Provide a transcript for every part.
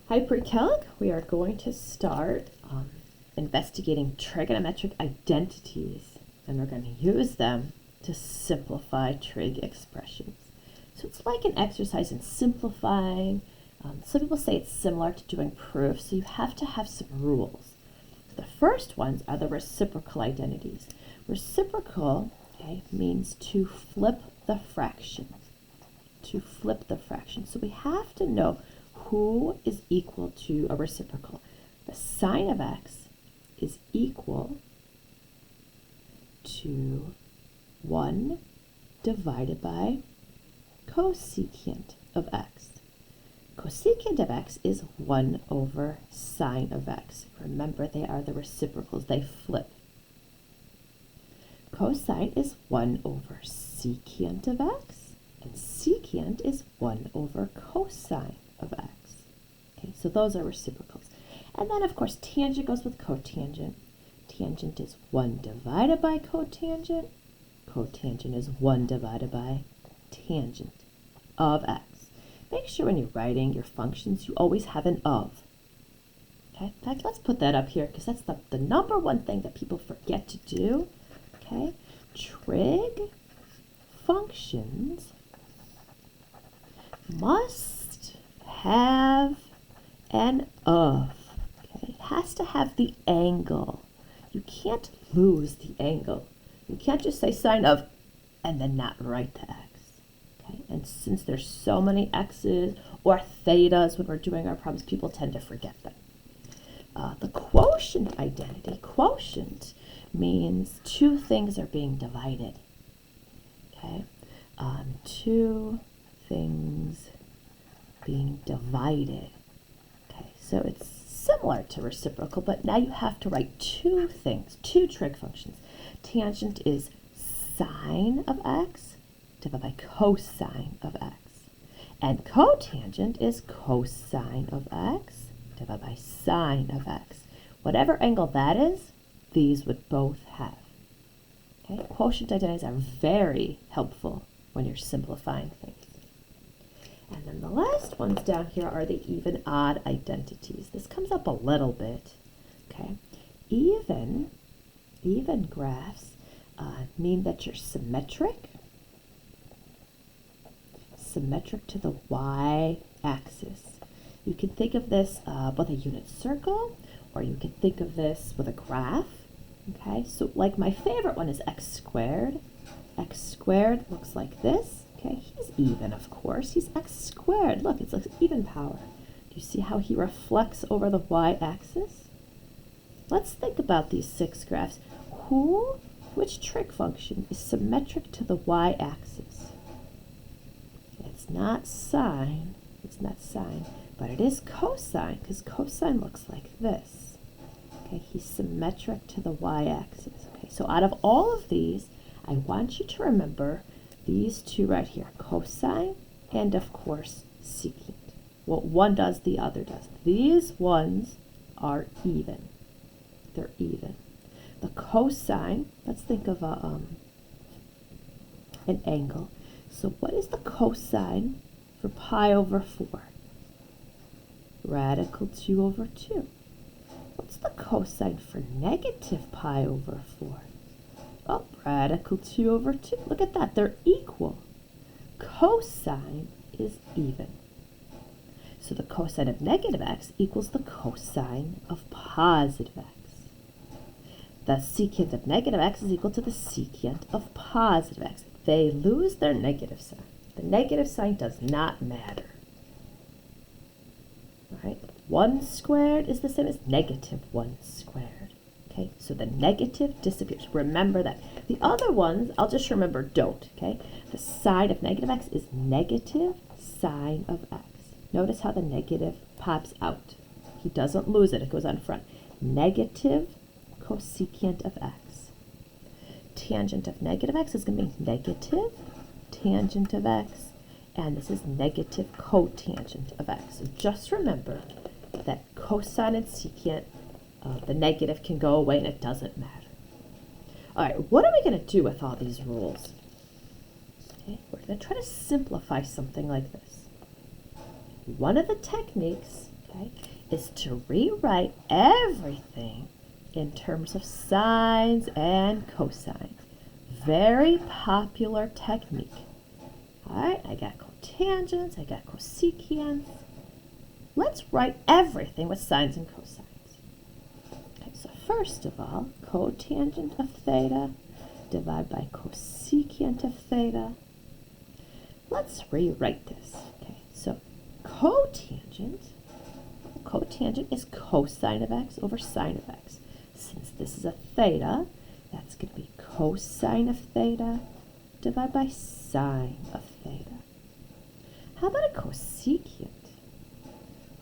Hi, Pre-Calc. We are going to start investigating trigonometric identities, and we're going to use them to simplify trig expressions. So it's like an exercise in simplifying. Some people say it's similar to doing proofs, so you have to have some rules. The first ones are the reciprocal identities. Reciprocal, means to flip the fraction. To flip the fraction. So we have to know who is equal to a reciprocal. The sine of x is equal to 1 divided by cosecant of x. Cosecant of x is 1 over sine of x. Remember, they are the reciprocals. They flip. Cosine is 1 over secant of x, and secant is 1 over cosine of x. Okay, so those are reciprocals. And then, of course, tangent goes with cotangent. Tangent is 1 divided by cotangent. Cotangent is 1 divided by tangent of x. Make sure when you're writing your functions, you always have an of. Okay, in fact, let's put that up here because that's the number one thing that people forget to do. Okay, trig functions must have an of. Okay, it has to have the angle. You can't lose the angle. You can't just say sine of and then not write the x. Okay, and since there's so many x's or thetas when we're doing our problems, people tend to forget them. The quotient identity, quotient means two things are being divided. Okay, two things being divided. Okay, so it's similar to reciprocal, but now you have to write two things, two trig functions. Tangent is sine of x divided by cosine of x. And cotangent is cosine of x divided by sine of x. Whatever angle that is, these would both have. Okay? Quotient identities are very helpful when you're simplifying things. And then the last ones down here are the even odd identities. This comes up a little bit. Okay, even graphs mean that you're symmetric to the y-axis. You can think of this with a unit circle, or you can think of this with a graph. Okay, so like my favorite one is x squared. X squared looks like this. Okay, he's even, of course. He's x squared. Look, it's like even power. Do you see how he reflects over the y-axis? Let's think about these 6 graphs. Which trig function is symmetric to the y-axis? It's not sine, but it is cosine, because cosine looks like this. Okay, he's symmetric to the y-axis. Okay, so out of all of these, I want you to remember these two right here, cosine and, of course, secant. What one does, the other does. These ones are even. They're even. The cosine, let's think of an angle. So what is the cosine for pi over 4? Radical 2 over 2. What's the cosine for negative pi over 4? Oh, radical 2 over 2. Look at that. They're equal. Cosine is even. So the cosine of negative x equals the cosine of positive x. The secant of negative x is equal to the secant of positive x. They lose their negative sign. The negative sign does not matter. All right? 1 squared is the same as negative 1 squared. Okay, so the negative disappears. Remember that. The other ones, I'll just remember don't, okay? The sine of negative x is negative sine of x. Notice how the negative pops out. He doesn't lose it. It goes on front. Negative cosecant of x. Tangent of negative x is going to be negative tangent of x. And this is negative cotangent of x. So just remember that cosine and secant, the negative can go away and it doesn't matter. All right, what are we going to do with all these rules? Okay, we're going to try to simplify something like this. One of the techniques, okay, is to rewrite everything in terms of sines and cosines. Very popular technique. All right, I got cotangents, I got cosecants. Let's write everything with sines and cosines. Okay, so first of all, cotangent of theta divided by cosecant of theta. Let's rewrite this. Okay, so cotangent is cosine of x over sine of x. Since this is a theta, that's going to be cosine of theta divided by sine of theta. How about a cosecant?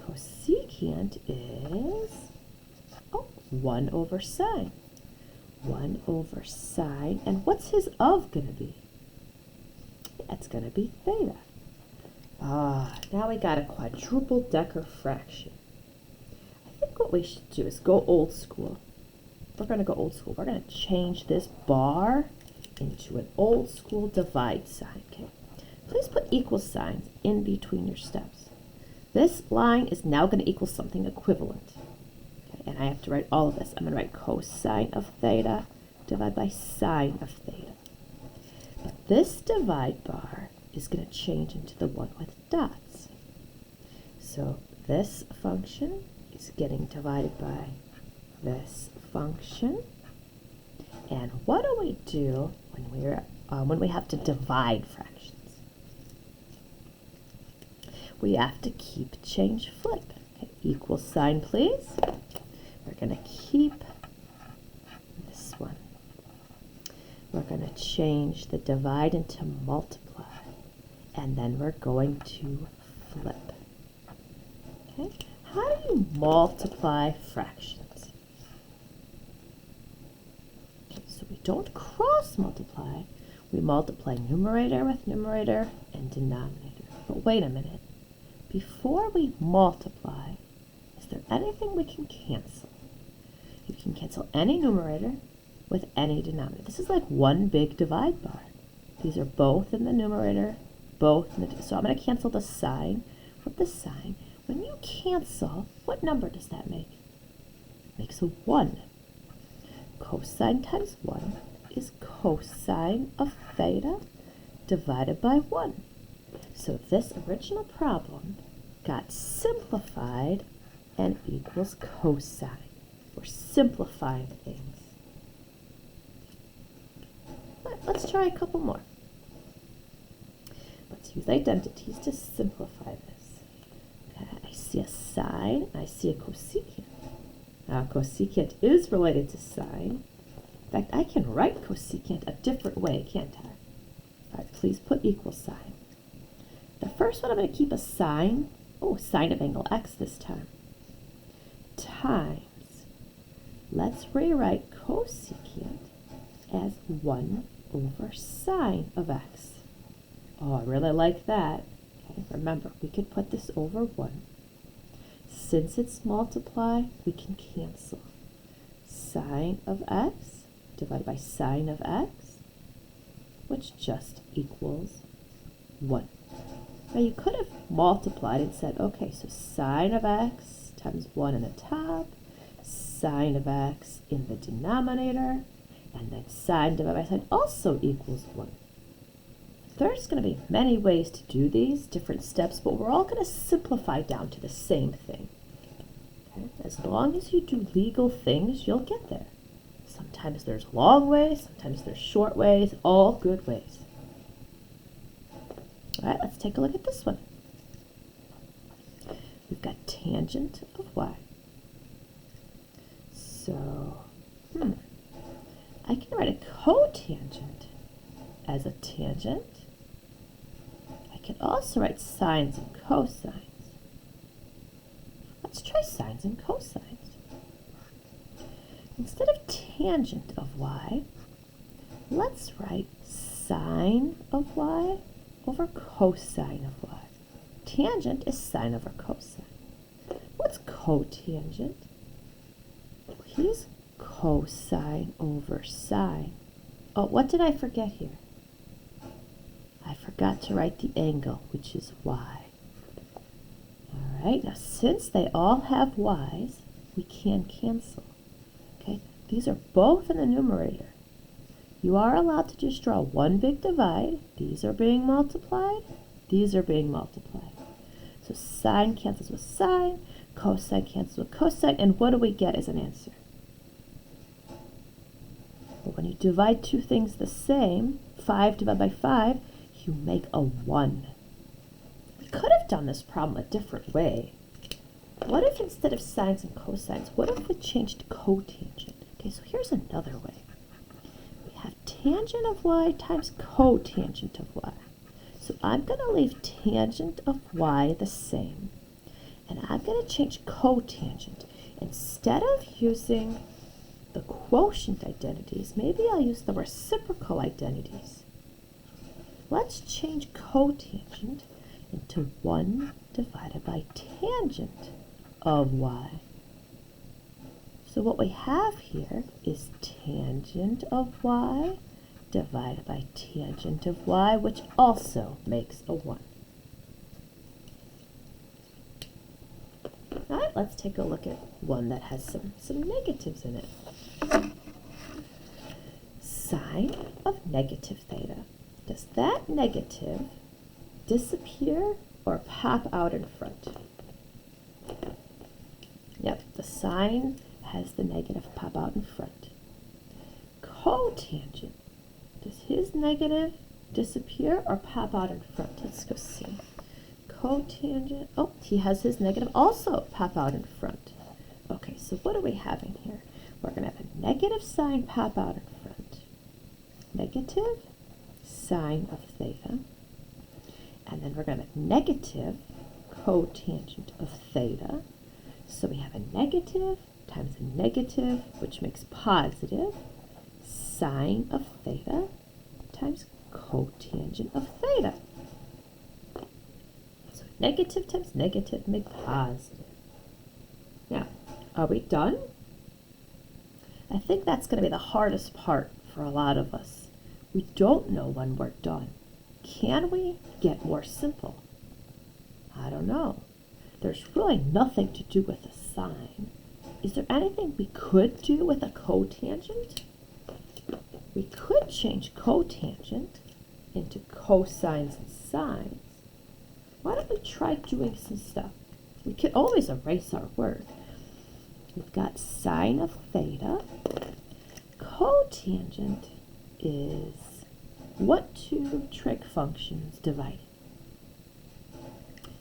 Cosecant is 1 over sine. 1 over sine. And what's his of going to be? That's going to be theta. Now we got a quadruple decker fraction. I think what we should do is go old school. We're going to go old school. We're going to change this bar into an old school divide sign. Okay. Please put equal signs in between your steps. This line is now going to equal something equivalent. Okay, and I have to write all of this. I'm going to write cosine of theta divided by sine of theta. But this divide bar is going to change into the one with dots. So this function is getting divided by this function. And what do we do when we have to divide fractions? We have to keep, change, flip. Okay, equal sign, please. We're going to keep this one. We're going to change the divide into multiply. And then we're going to flip. Okay, how do you multiply fractions? Okay, so we don't cross multiply. We multiply numerator with numerator and denominator. But wait a minute. Before we multiply, is there anything we can cancel? You can cancel any numerator with any denominator. This is like one big divide bar. These are both in the numerator, both in the, so I'm going to cancel the sine with the sine. When you cancel, what number does that make? It makes a 1. Cosine times 1 is cosine of theta divided by 1. So this original problem got simplified and equals cosine. We're simplifying things. Let's try a couple more. Let's use identities to simplify this. Okay, I see a sine, I see a cosecant. Now cosecant is related to sine. In fact, I can write cosecant a different way, can't I? All right, please put equal sign. The first one I'm going to keep a sine. Sine of angle x this time. Times. Let's rewrite cosecant as 1 over sine of x. I really like that. Okay, remember, we could put this over 1. Since it's multiply, we can cancel. Sine of x divided by sine of x, which just equals 1. Now you could have multiplied and said, okay, so sine of x times 1 in the top, sine of x in the denominator, and then sine divided by sine also equals 1. There's going to be many ways to do these, different steps, but we're all going to simplify down to the same thing. Okay? As long as you do legal things, you'll get there. Sometimes there's long ways, sometimes there's short ways, all good ways. All right, let's take a look at this one. We've got tangent of y. So, I can write a cotangent as a tangent. I can also write sines and cosines. Let's try sines and cosines. Instead of tangent of y, let's write sine of y over cosine of y. Tangent is sine over cosine. What's cotangent? He's cosine over sine. What did I forget here? I forgot to write the angle, which is y. All right, now since they all have y's, we can cancel. Okay, these are both in the numerator. You are allowed to just draw one big divide. These are being multiplied. These are being multiplied. So sine cancels with sine, cosine cancels with cosine, and what do we get as an answer? Well, when you divide two things the same, 5 divided by 5, you make a 1. We could have done this problem a different way. What if instead of sines and cosines, what if we changed cotangent? Okay, so here's another way. We have tangent of y times cotangent of y. So I'm going to leave tangent of y the same, and I'm going to change cotangent. Instead of using the quotient identities, maybe I'll use the reciprocal identities. Let's change cotangent into 1 divided by tangent of y. So what we have here is tangent of y divided by tangent of y, which also makes a 1. All right, let's take a look at one that has some negatives in it. Sine of negative theta. Does that negative disappear or pop out in front? Yep, the sine has the negative pop out in front. Cotangent. Does his negative disappear or pop out in front? Let's go see. Cotangent. Oh, he has his negative also pop out in front. Okay, so what are we having here? We're going to have a negative sign pop out in front. Negative sine of theta. And then we're going to have a negative cotangent of theta. So we have a negative times a negative, which makes positive, sine of theta times cotangent of theta. So negative times negative make positive. Now, are we done? I think that's going to be the hardest part for a lot of us. We don't know when we're done. Can we get more simple? I don't know. There's really nothing to do with a sine. Is there anything we could do with a cotangent? We could change cotangent into cosines and sines. Why don't we try doing some stuff? We could always erase our word. We've got sine of theta. Cotangent is what two trig functions divided?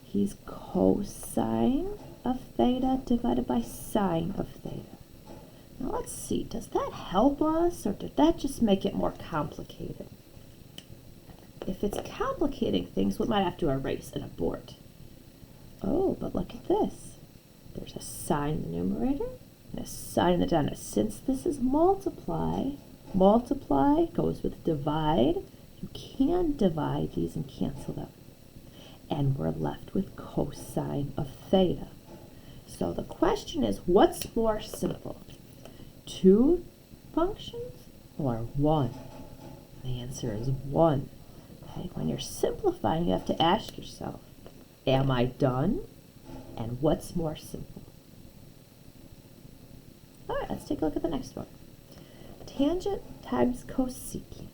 He's cosine of theta divided by sine of theta. Now let's see, does that help us or did that just make it more complicated? If it's complicating things, we might have to erase and abort. Oh, but look at this. There's a sine in the numerator and a sine in the denominator. Since this is multiply, multiply goes with divide. You can divide these and cancel them. And we're left with cosine of theta. So the question is, what's more simple? 2 functions or 1? The answer is 1. Okay? When you're simplifying, you have to ask yourself, am I done? And what's more simple? All right, let's take a look at the next one. Tangent times cosecant.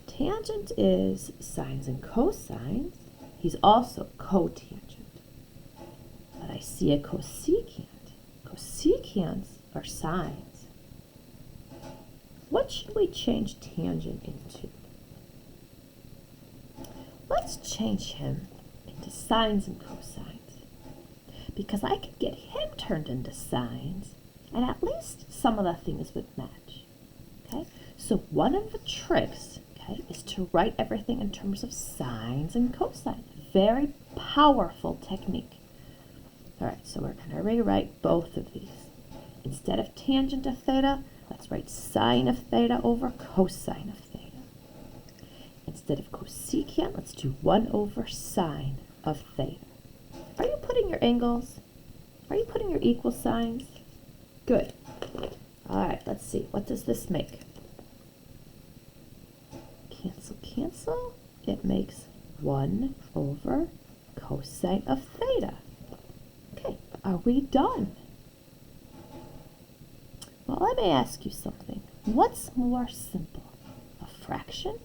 Tangent is sines and cosines. He's also cotangent. But I see a cosecant. Cosecants are sines. What should we change tangent into? Let's change him into sines and cosines, because I could get him turned into sines, and at least some of the things would match. Okay, so one of the tricks, okay, is to write everything in terms of sines and cosines. Very powerful technique. All right, so we're going to rewrite both of these. Instead of tangent of theta, let's write sine of theta over cosine of theta. Instead of cosecant, let's do 1 over sine of theta. Are you putting your angles? Are you putting your equal signs? Good. All right, let's see. What does this make? Cancel, cancel. It makes 1 over cosine of theta. Okay, are we done? Well, let me ask you something. What's more simple, a fraction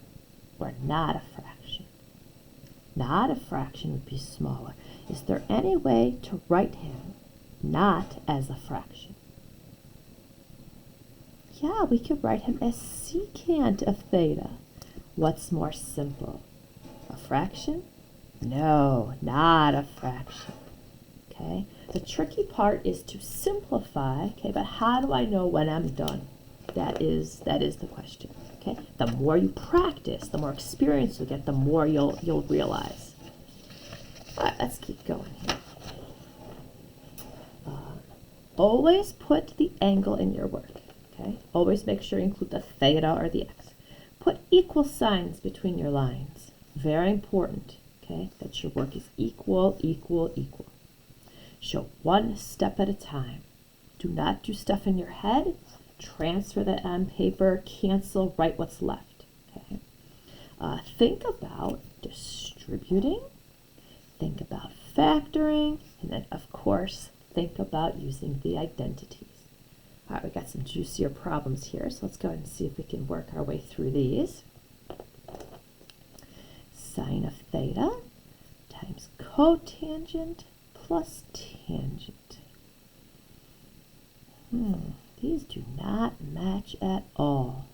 or not a fraction? Not a fraction would be smaller. Is there any way to write him not as a fraction? Yeah, we could write him as secant of theta. What's more simple, a fraction? No, not a fraction. Okay, the tricky part is to simplify, okay, but how do I know when I'm done? That is the question. Okay, the more you practice, the more experience you get, the more you'll realize. All right, let's keep going here. Always put the angle in your work. Okay, always make sure you include the theta or the x. Put equal signs between your lines. Very important. Okay, that your work is equal, equal, equal. Show one step at a time. Do not do stuff in your head. Transfer that on paper, cancel, write what's left. Okay. Think about distributing, think about factoring, and then of course think about using the identities. All right, we got some juicier problems here, so let's go ahead and see if we can work our way through these. Sine of theta times cotangent plus tangent. These do not match at all.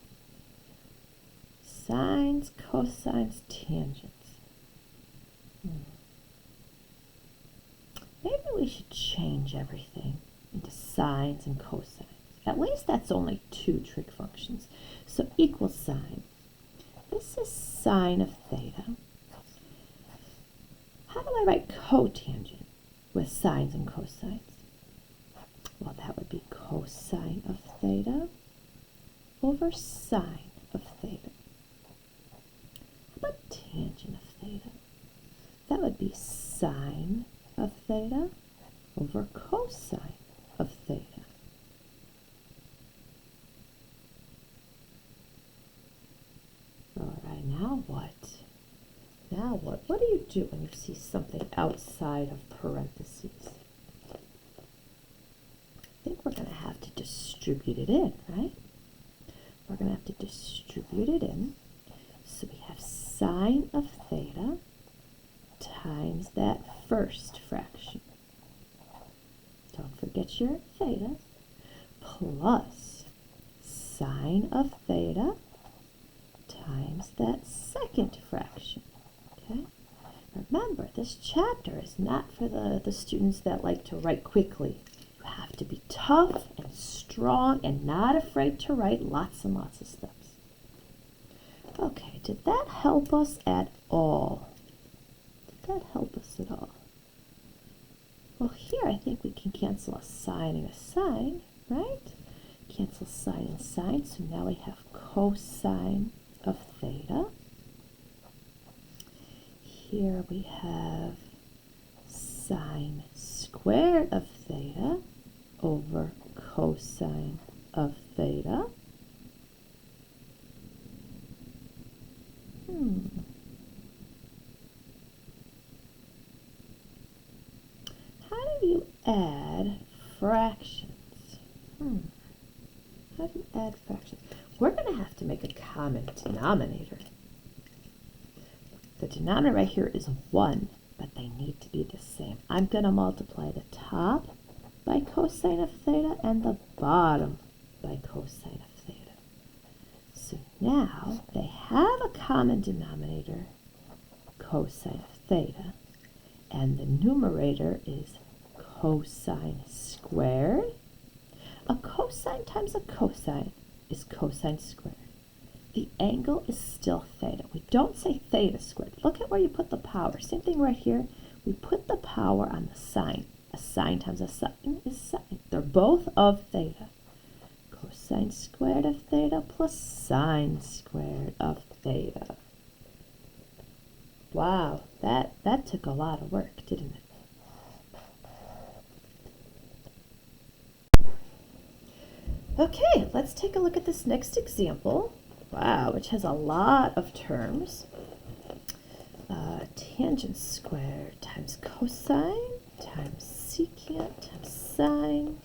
Sines, cosines, tangents. Maybe we should change everything into sines and cosines. At least that's only two trig functions. So equal sign. This is sine of theta. How do I write cotangent with sines and cosines? Well, that would be cosine of theta over sine of theta. How about tangent of theta? That would be sine of theta over cosine of theta. All right, now what? Now what? What do you do when you see something outside of parentheses? I think we're going to have to distribute it in, right? We're going to have to distribute it in. So we have sine of theta times that first fraction. Don't forget your theta. Plus sine of theta times that second fraction. Okay? Remember, this chapter is not for the students that like to write quickly. You have to be tough and strong and not afraid to write lots and lots of steps. Okay, did that help us at all? Did that help us at all? Well, here I think we can cancel a sine and a sine, right? Cancel sine and sine, so now we have cosine of theta. Here we have sine squared of theta over cosine of theta. How do you add fractions? How do you add fractions? We're going to have to make a common denominator. The denominator right here is 1, but they need to be the same. I'm going to multiply the top by cosine of theta and the bottom by cosine of theta. So now they have a common denominator, cosine of theta, and the numerator is cosine squared. A cosine times a cosine is cosine squared. The angle is still theta. We don't say theta squared. Look at where you put the power. Same thing right here. We put the power on the sine. A sine times a sine is sine. They're both of theta. Cosine squared of theta plus sine squared of theta. Wow, that took a lot of work, didn't it? Okay, let's take a look at this next example. Wow, which has a lot of terms. tangent squared times cosine times secant times sine.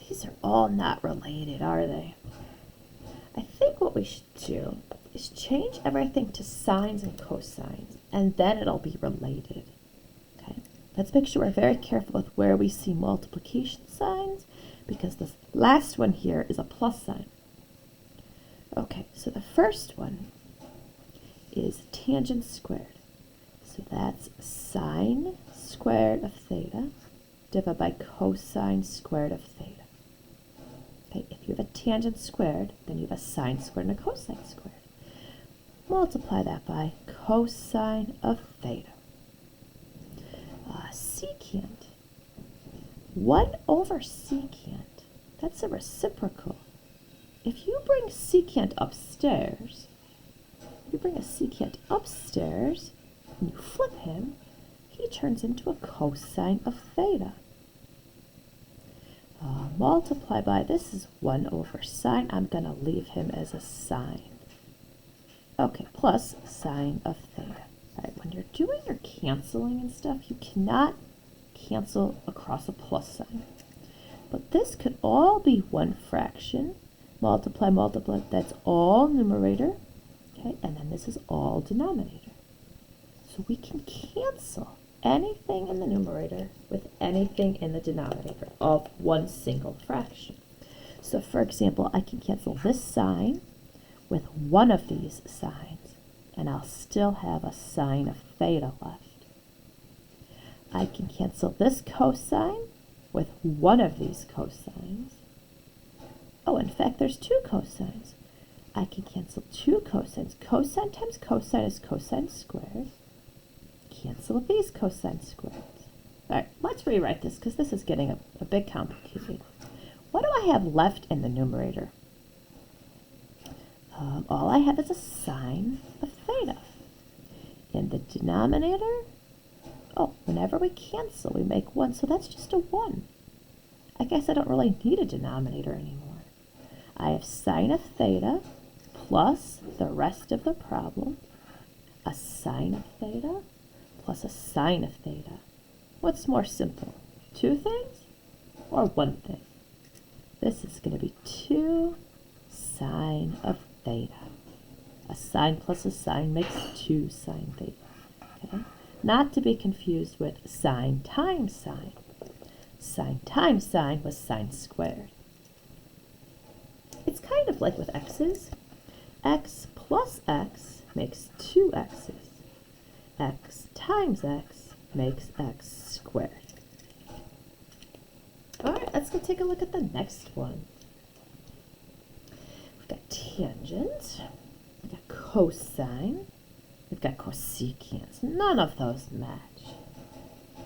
These are all not related, are they? I think what we should do is change everything to sines and cosines, and then it'll be related. Okay, let's make sure we're very careful with where we see multiplication signs, because this last one here is a plus sign. Okay, so the first one is tangent squared. So that's sine squared of theta divided by cosine squared of theta. Okay, if you have a tangent squared, then you have a sine squared and a cosine squared. Multiply that by cosine of theta. Secant. 1 over secant. That's a reciprocal. If you bring secant upstairs, you bring a secant upstairs, and you flip him, he turns into a cosine of theta. Multiply by, this is 1 over sine. I'm going to leave him as a sine. Okay, plus sine of theta. All right, when you're doing your canceling and stuff, you cannot cancel across a plus sign. But this could all be one fraction. Multiply, multiply, that's all numerator. Okay, and then this is all denominator. So we can cancel anything in the numerator with anything in the denominator of one single fraction. So for example, I can cancel this sine with one of these sines, and I'll still have a sine of theta left. I can cancel this cosine with one of these cosines. Oh, in fact, there's 2 cosines. I can cancel 2 cosines. Cosine times cosine is cosine squared. Cancel these cosine squareds. All right, let's rewrite this because this is getting a bit complicated. What do I have left in the numerator? All I have is a sine of theta. In the denominator, oh, whenever we cancel, we make 1, so that's just a 1. I guess I don't really need a denominator anymore. I have sine of theta plus the rest of the problem, a sine of theta plus a sine of theta. What's more simple, 2 things or 1 thing? This is going to be 2 sine of theta. A sine plus a sine makes 2 sine theta. Okay? Not to be confused with sine times sine. Sine times sine was sine squared. It's kind of like with x's. X plus x makes 2 x's. X times x makes x squared. All right, let's go take a look at the next one. We've got tangent, we've got cosine, we've got cosecant. None of those match.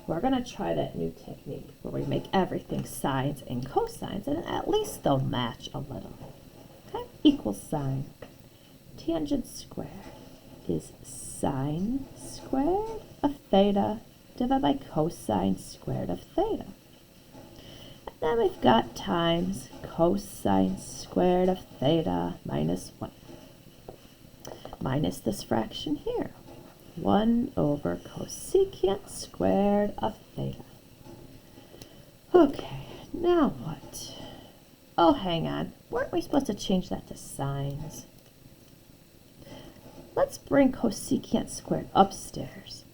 We're going to try that new technique where we make everything sines and cosines, and at least they'll match a little. Okay, equals sine. Tangent squared is sine squared of theta divided by cosine squared of theta. And then we've got times cosine squared of theta minus 1. Minus this fraction here. 1 over cosecant squared of theta. Okay, now what? Oh, hang on. Weren't we supposed to change that to sines? Let's bring cosecant squared upstairs.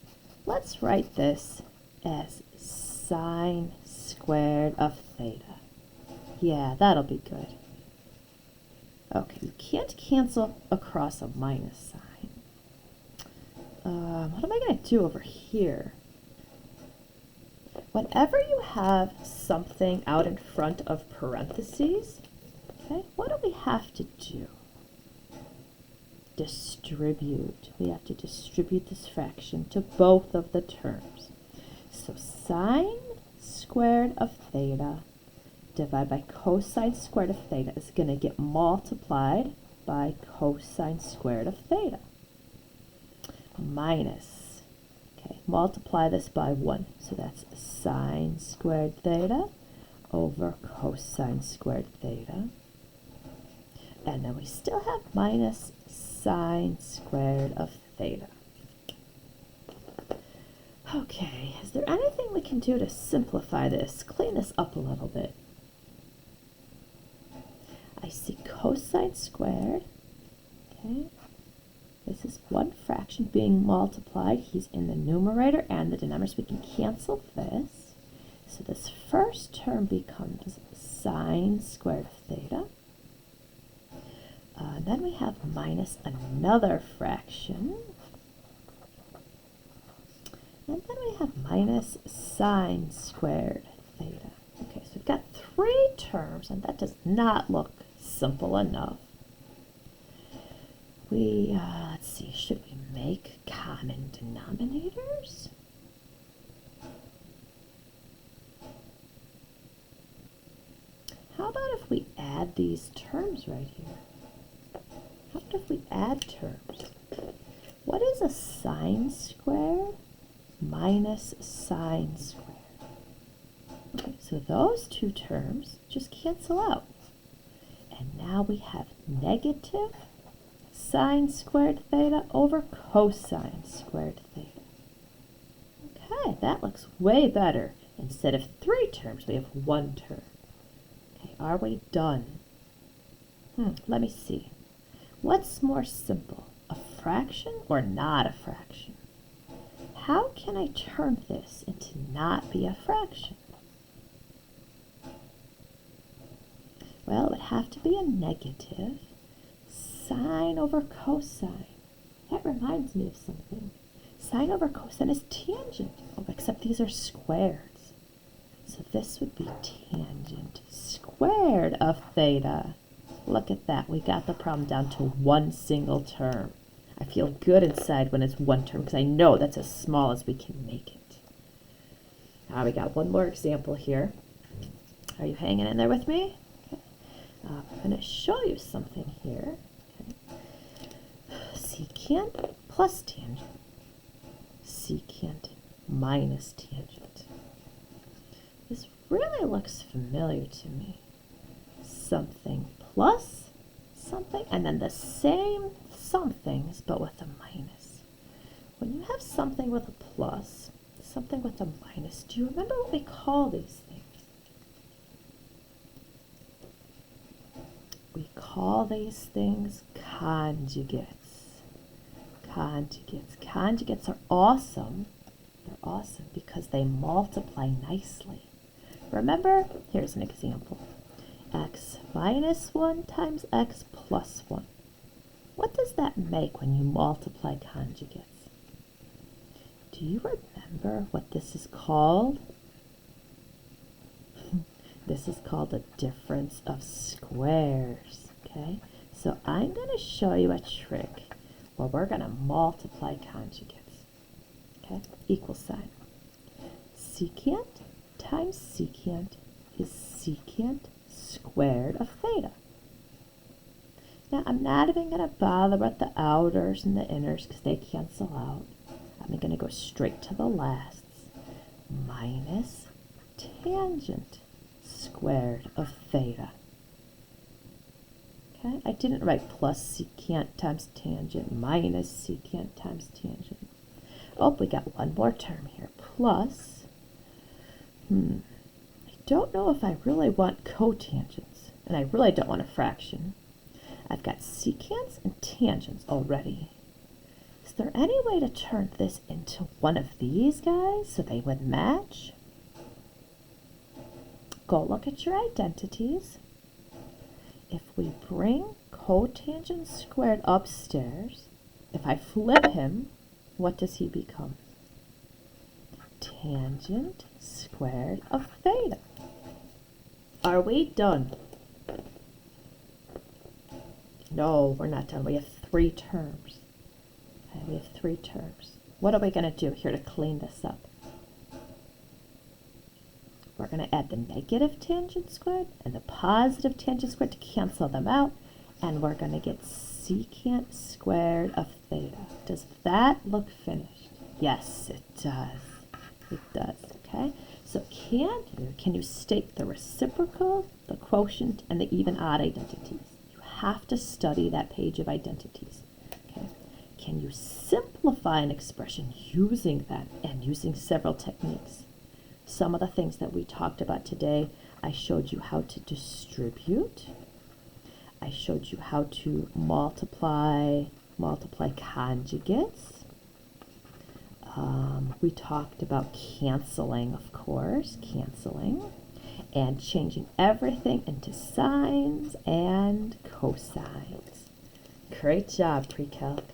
Let's write this as sine squared of theta. Yeah, that'll be good. Okay, you can't cancel across a minus sign. What am I going to do over here? Whenever you have something out in front of parentheses, okay, what do we have to do? Distribute. We have to distribute this fraction to both of the terms. So sine squared of theta divided by cosine squared of theta is going to get multiplied by cosine squared of theta. Minus, okay, multiply this by 1. So that's sine squared theta over cosine squared theta. And then we still have minus sine squared of theta. Okay, is there anything we can do to simplify this, clean this up a little bit? I see cosine squared. Okay, this is one fraction being multiplied. He's in the numerator and the denominator, so we can cancel this. So this first term becomes sine squared of theta. Then we have minus another fraction. And then we have minus sine squared theta. Okay, so we've got three terms, and that does not look simple enough. Let's see, should we make common denominators? How about if we add these terms right here? How about if we add terms? What is a sine squared minus sine squared? Okay, so those two terms just cancel out. And now we have negative sine squared theta over cosine squared theta. Okay, that looks way better. Instead of three terms, we have one term. Okay, are we done? Let me see. What's more simple, a fraction or not a fraction? How can I turn this into not be a fraction? Well, it would have to be a negative. Sine over cosine. That reminds me of something. Sine over cosine is tangent. Oh, except these are squares. So this would be tangent squared of theta. Look at that. We got the problem down to one single term. I feel good inside when it's one term because I know that's as small as we can make it. Now we got one more example here. Are you hanging in there with me? Okay. I'm going to show you something here. Secant plus tangent. Secant minus tangent. This really looks familiar to me. Something plus something, and then the same somethings, but with a minus. When you have something with a plus, something with a minus, do you remember what we call these things? We call these things conjugates. Conjugates. Conjugates are awesome. They're awesome because they multiply nicely. Remember, here's an example. X minus 1 times x plus 1. What does that make when you multiply conjugates? Do you remember what this is called? This is called a difference of squares. Okay, so I'm going to show you a trick where we're going to multiply conjugates. Okay, equal sign. Secant times secant is secant squared of theta. Now I'm not even going to bother with the outers and the inners because they cancel out. I'm going to go straight to the lasts. Minus tangent squared of theta. Okay, I didn't write plus secant times tangent minus secant times tangent. Oh, we got one more term here. Plus, I don't know if I really want cotangents, and I really don't want a fraction. I've got secants and tangents already. Is there any way to turn this into one of these guys so they would match? Go look at your identities. If we bring cotangent squared upstairs, if I flip him, what does he become? Tangent squared of theta. Are we done? No, we're not done. We have three terms. Okay, we have three terms. What are we going to do here to clean this up? We're going to add the negative tangent squared and the positive tangent squared to cancel them out. And we're going to get secant squared of theta. Does that look finished? Yes, it does. It does, okay? So can you state the reciprocal, the quotient, and the even odd identities? You have to study that page of identities. Okay? Can you simplify an expression using that and using several techniques? Some of the things that we talked about today, I showed you how to distribute. I showed you how to multiply conjugates. We talked about canceling, of course, and changing everything into sines and cosines. Great job, pre-calc.